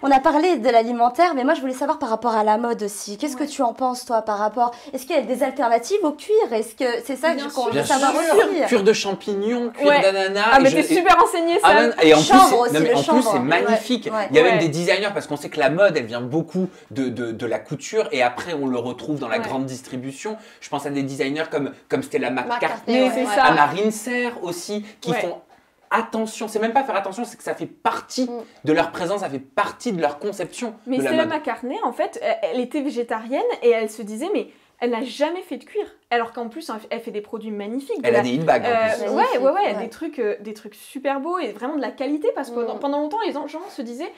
on a parlé de l'alimentaire, mais moi je voulais savoir par rapport à la mode aussi. Qu'est-ce que tu en penses toi par rapport? Est-ce qu'il y a des alternatives au cuir? Est-ce que c'est ça qu'on veut savoir aussi? Cuir de champignons, cuir d'ananas. Ah mais t'es super renseigné ça. Et en plus c'est magnifique. Il y a même des designers parce qu'on sait que la mode elle vient beaucoup de la couture et après on le retrouve dans la grande distribution. Je pense à des designers comme Stella McCartney, Anna Rincer aussi qui font attention, c'est même pas faire attention, c'est que ça fait partie de leur présence, ça fait partie de leur conception. Mais Stella McCartney, en fait, elle était végétarienne et elle se disait, mais elle n'a jamais fait de cuir. Alors qu'en plus, elle fait des produits magnifiques. Elle a des hit bags en plus. Ouais. Des trucs super beaux et vraiment de la qualité parce que pendant longtemps, les gens se disaient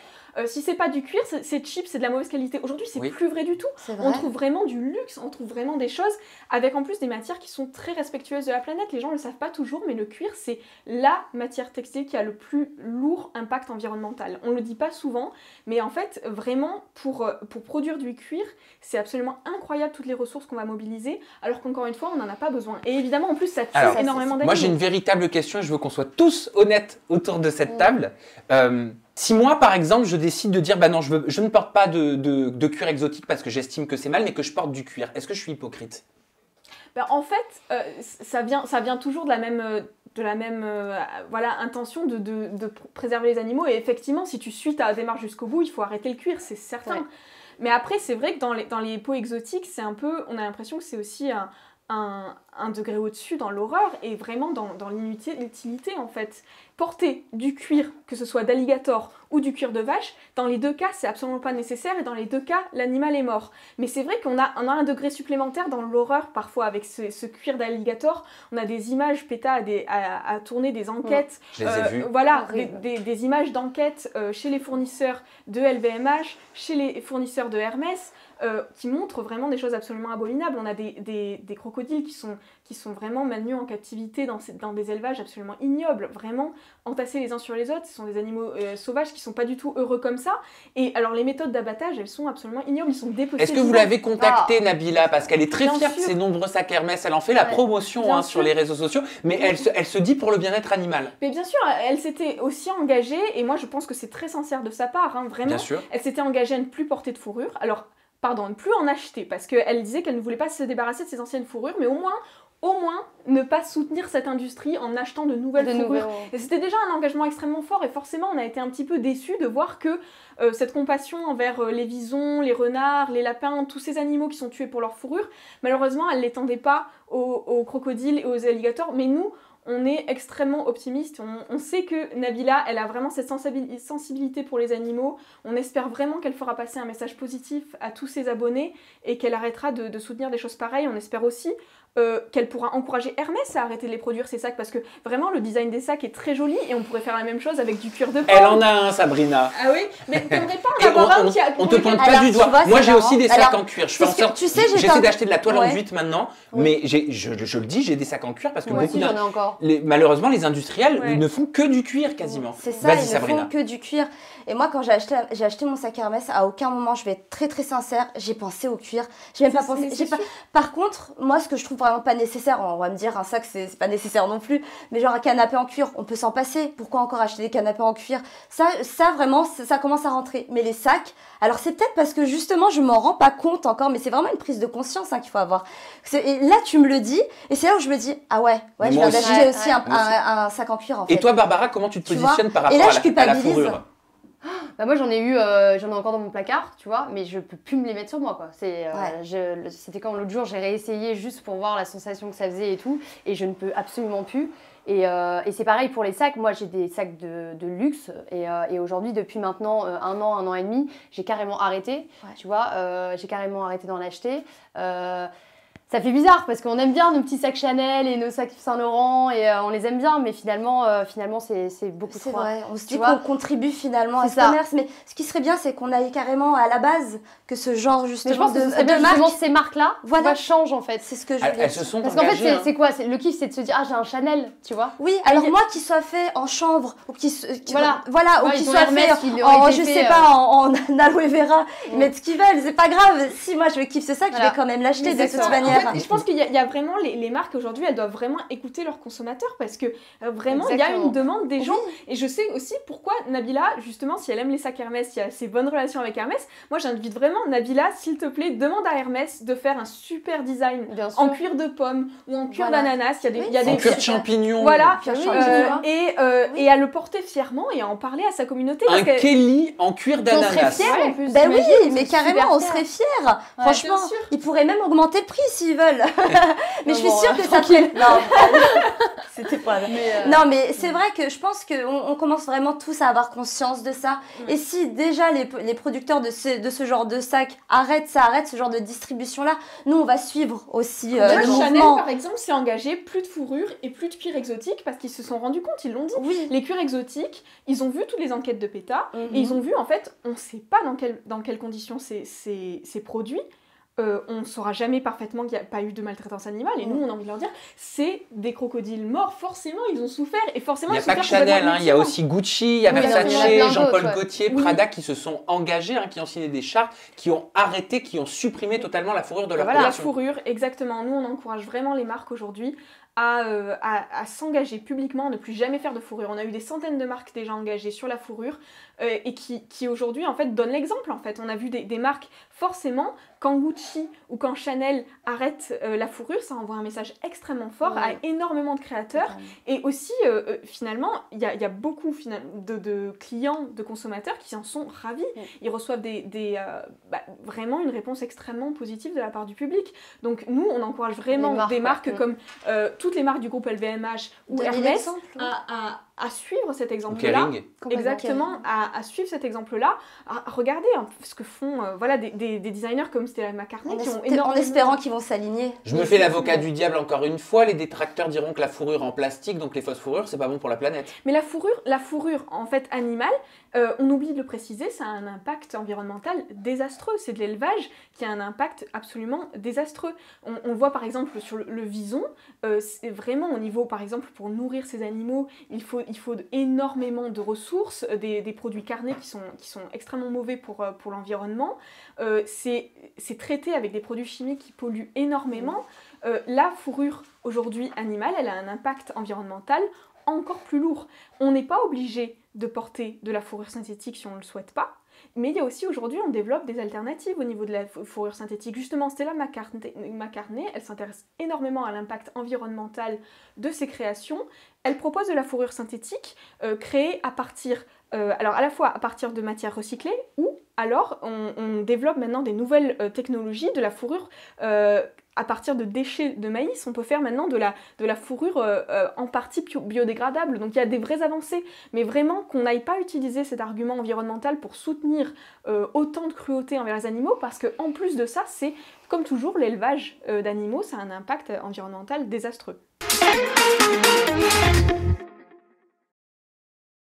si c'est pas du cuir, c'est cheap, c'est de la mauvaise qualité. Aujourd'hui, c'est plus vrai du tout. On trouve vraiment du luxe, on trouve vraiment des choses avec en plus des matières qui sont très respectueuses de la planète. Les gens ne le savent pas toujours, mais le cuir, c'est la matière textile qui a le plus lourd impact environnemental. On le dit pas souvent, mais en fait, vraiment, pour produire du cuir, c'est absolument incroyable toutes les ressources qu'on va mobiliser, alors qu'encore une fois, on n'en a pas besoin. Et évidemment, en plus, ça tue énormément d'animaux. Moi, j'ai une véritable question et je veux qu'on soit tous honnêtes autour de cette table. Si moi, par exemple, je décide de dire, bah non, je ne porte pas de cuir exotique parce que j'estime que c'est mal, mais que je porte du cuir, est-ce que je suis hypocrite? En fait, ça vient toujours de la même intention de préserver les animaux. Et effectivement, si tu suis ta démarche jusqu'au bout, il faut arrêter le cuir, c'est certain. Ouais. Mais après, c'est vrai que dans les peaux exotiques, c'est un peu, on a l'impression que c'est aussi un degré au-dessus dans l'horreur et vraiment dans l'inutilité en fait. Porter du cuir, que ce soit d'alligator ou du cuir de vache, dans les deux cas, c'est absolument pas nécessaire et dans les deux cas, l'animal est mort. Mais c'est vrai qu'on a un degré supplémentaire dans l'horreur parfois avec ce cuir d'alligator. On a des images, PETA a tourné des enquêtes. Je les ai vues. Voilà, des images d'enquête chez les fournisseurs de LVMH, chez les fournisseurs de Hermès, qui montrent vraiment des choses absolument abominables. On a des crocodiles qui sont vraiment maintenus en captivité dans des élevages absolument ignobles, vraiment entassés les uns sur les autres. Ce sont des animaux sauvages qui sont pas du tout heureux comme ça. Et alors les méthodes d'abattage, elles sont absolument ignobles, ils sont dépossédés. Est-ce que vous l'avez contactée, Nabila? Parce qu'elle est très fière de ses nombreux sacs Hermès. Elle en fait la promotion sur les réseaux sociaux, mais elle se dit pour le bien-être animal. Mais bien sûr, elle s'était aussi engagée, et moi je pense que c'est très sincère de sa part, vraiment. Bien sûr. Elle s'était engagée à ne plus porter de fourrure. Alors, ne plus en acheter, parce qu'elle disait qu'elle ne voulait pas se débarrasser de ses anciennes fourrures, mais au moins ne pas soutenir cette industrie en achetant de nouvelles fourrures. Et c'était déjà un engagement extrêmement fort, et forcément on a été un petit peu déçus de voir que cette compassion envers les visons, les renards, les lapins, tous ces animaux qui sont tués pour leur fourrure, malheureusement elle ne l'étendait pas aux crocodiles et aux alligators, mais nous, on est extrêmement optimiste. On sait que Nabila, elle a vraiment cette sensibilité pour les animaux. On espère vraiment qu'elle fera passer un message positif à tous ses abonnés et qu'elle arrêtera de soutenir des choses pareilles. On espère aussi qu'elle pourra encourager Hermès à arrêter de les produire, ces sacs, parce que vraiment le design des sacs est très joli et on pourrait faire la même chose avec du cuir de porc. Elle en a un, Sabrina. Ah oui, mais t'aimerais pas en avoir un qui a... On te pointe pas du doigt. Moi j'ai aussi des sacs en cuir. Je fais en sorte, j'essaie d'acheter de la toile enduite maintenant, mais je le dis, j'ai des sacs en cuir parce que malheureusement les industriels ne font que du cuir quasiment. C'est ça, ils ne font que du cuir. Et moi, quand j'ai acheté mon sac Hermès, à aucun moment, je vais être très très sincère, j'ai pensé au cuir. J'ai même pas pensé. Par contre, moi, ce que je trouve vraiment pas nécessaire, on va me dire un sac, c'est pas nécessaire non plus, mais genre un canapé en cuir, on peut s'en passer. Pourquoi encore acheter des canapés en cuir? Ça vraiment, ça commence à rentrer. Mais les sacs, alors c'est peut-être parce que justement, je m'en rends pas compte encore, mais c'est vraiment une prise de conscience qu'il faut avoir. Et là, tu me le dis, et c'est là où je me dis, ah ouais, je viens d'acheter aussi un sac en cuir en fait. Et toi, Barbara, comment tu te positionnes par rapport à la fourrure? Bah moi j'en ai encore dans mon placard, tu vois, mais je peux plus me les mettre sur moi quoi. C'était quand l'autre jour j'ai réessayé juste pour voir la sensation que ça faisait et tout, et je ne peux absolument plus. Et c'est pareil pour les sacs. Moi j'ai des sacs de luxe et aujourd'hui depuis maintenant un an et demi, j'ai carrément arrêté, tu vois, j'ai carrément arrêté d'en acheter. Ça fait bizarre parce qu'on aime bien nos petits sacs Chanel et nos sacs Saint-Laurent et on les aime bien, mais finalement c'est beaucoup trop. C'est vrai, on se dit qu'on contribue finalement à ce commerce, mais ce qui serait bien c'est qu'on aille carrément à la base, que ce genre justement de marque. Ces marques-là changent en fait. C'est ce que je veux dire. Elles se sont parce qu'en fait c'est quoi, le kiff c'est de se dire j'ai un Chanel, tu vois. Oui, alors moi qui soit fait en chanvre ou qui soit fait en je sais pas en aloe vera, ils mettent ce qu'ils veulent, c'est pas grave. Si moi je kiffe ce sac, je vais quand même l'acheter de toute manière. faire. En fait, je pense qu'il y a vraiment les marques aujourd'hui, elles doivent vraiment écouter leurs consommateurs parce que vraiment il y a une demande des gens. Et je sais aussi pourquoi Nabila, justement, si elle aime les sacs Hermès, si elle a ses bonnes relations avec Hermès, moi j'invite vraiment Nabila, s'il te plaît, demande à Hermès de faire un super design en cuir de pomme ou en cuir d'ananas. Il y a des en cuir de champignons. Voilà. Et à le porter fièrement et à en parler à sa communauté. Un Kelly en cuir d'ananas. On serait fiers en plus. Ben oui, mais carrément, on serait fiers. Franchement, ils pourraient même augmenter le prix s'ils veulent. Mais je suis sûre que ça fait... Non, c'était pas vrai. Non, mais c'est vrai que je pense qu'on commence vraiment tous à avoir conscience de ça. Et si déjà les producteurs de ce genre de sac arrêtent ce genre de distribution-là, nous, on va suivre aussi le Chanel, mouvement. par exemple, s'est engagé plus de fourrure et plus de cuir exotique parce qu'ils se sont rendus compte, ils l'ont dit. Oui. Les cuirs exotiques, ils ont vu toutes les enquêtes de PETA et ils ont vu, en fait, on ne sait pas dans quelles conditions c'est produit. On ne saura jamais parfaitement qu'il n'y a pas eu de maltraitance animale et nous on a envie de leur dire c'est des crocodiles morts, forcément ils ont souffert et forcément il n'y a pas que Chanel, il y a aussi Gucci, il y a Versace, Jean-Paul Gaultier, Prada qui se sont engagés, qui ont signé des chartes, qui ont arrêté, qui ont supprimé totalement la fourrure de leur production. La fourrure, exactement, nous on encourage vraiment les marques aujourd'hui à s'engager publiquement, à ne plus jamais faire de fourrure. On a eu des centaines de marques déjà engagées sur la fourrure et qui aujourd'hui en fait donnent l'exemple. En fait, on a vu des marques forcément quand Gucci ou quand Chanel arrête la fourrure, ça envoie un message extrêmement fort à énormément de créateurs et aussi finalement il y a beaucoup de clients, de consommateurs qui en sont ravis. Ils reçoivent vraiment une réponse extrêmement positive de la part du public. Donc nous on encourage vraiment des marques comme toutes les marques du groupe LVMH ou Hermès à suivre cet exemple-là. Exactement, à suivre cet exemple-là, à regarder ce que font des designers comme Stella McCartney qui ont énormément... En espérant qu'ils vont s'aligner. Je me fais l'avocat du diable encore une fois, les détracteurs diront que la fourrure en plastique, donc les fausses fourrures, c'est pas bon pour la planète. Mais la fourrure en fait animale, on oublie de le préciser, ça a un impact environnemental désastreux. C'est de l'élevage qui a un impact absolument désastreux. On voit par exemple sur le vison, c'est vraiment au niveau, par exemple, pour nourrir ces animaux, il faut énormément de ressources, des produits carnés qui sont extrêmement mauvais pour l'environnement. C'est traité avec des produits chimiques qui polluent énormément. La fourrure aujourd'hui animale, elle a un impact environnemental encore plus lourd. On n'est pas obligé de porter de la fourrure synthétique si on ne le souhaite pas, mais il y a aussi aujourd'hui, on développe des alternatives au niveau de la fourrure synthétique. Justement, Stella McCartney, elle s'intéresse énormément à l'impact environnemental de ses créations. Elle propose de la fourrure synthétique créée à partir, alors à la fois à partir de matières recyclées ou alors on développe maintenant des nouvelles technologies de la fourrure à partir de déchets de maïs. On peut faire maintenant de la fourrure en partie biodégradable. Donc il y a des vraies avancées, mais vraiment qu'on n'aille pas utiliser cet argument environnemental pour soutenir autant de cruauté envers les animaux, parce qu'en plus de ça, c'est comme toujours l'élevage d'animaux, ça a un impact environnemental désastreux.